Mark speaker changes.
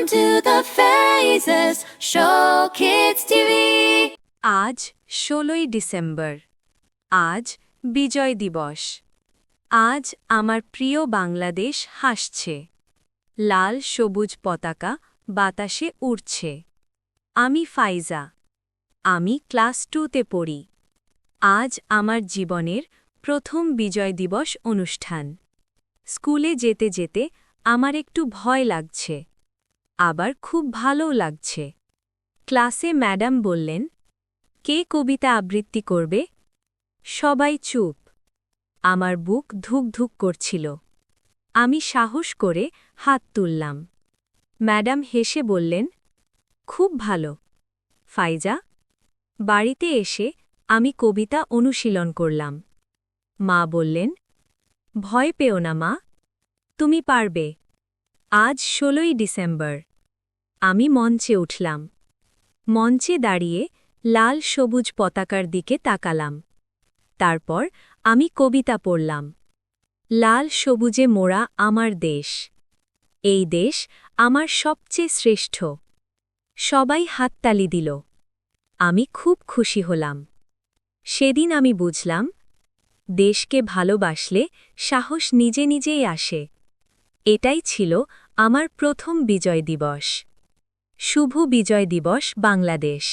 Speaker 1: to the Faces Show Kids TV.
Speaker 2: আজ ১৬ই December. আজ বিজয় দিবস। আজ আমার প্রিয় বাংলাদেশ হাসছে। লাল সবুজ পতাকা বাতাসে উড়ছে। আমি ফাইজা। আমি ক্লাস 2তে পড়ি। আজ আমার জীবনের প্রথম বিজয় দিবস অনুষ্ঠান। স্কুলে যেতে যেতে আমার একটু ভয় লাগছে, আবার খুব ভালোও লাগছে। ক্লাসে ম্যাডাম বললেন, কে কবিতা আবৃত্তি করবে? সবাই চুপ। আমার বুক ধুকধুক করছিল। আমি সাহস করে হাত তুললাম। ম্যাডাম হেসে বললেন, খুব ভালো ফাইজা। বাড়িতে এসে আমি কবিতা অনুশীলন করলাম। মা বললেন, ভয় পেও না মা, তুমি পারবে। আজ ১৬ই ডিসেম্বর। আমি মঞ্চে উঠলাম। মঞ্চে দাঁড়িয়ে লাল সবুজ পতাকার দিকে তাকালাম। তারপর আমি কবিতা পড়লাম। লাল সবুজে মোড়া আমার দেশ। এই দেশ আমার সবচেয়ে শ্রেষ্ঠ। সবাই হাততালি দিল। আমি খুব খুশি হলাম। সেদিন আমি বুঝলাম, দেশকে ভালোবাসলে সাহস নিজে নিজেই আসে। এটাই ছিল আমার প্রথম বিজয় দিবস। শুভ বিজয় দিবস বাংলাদেশ।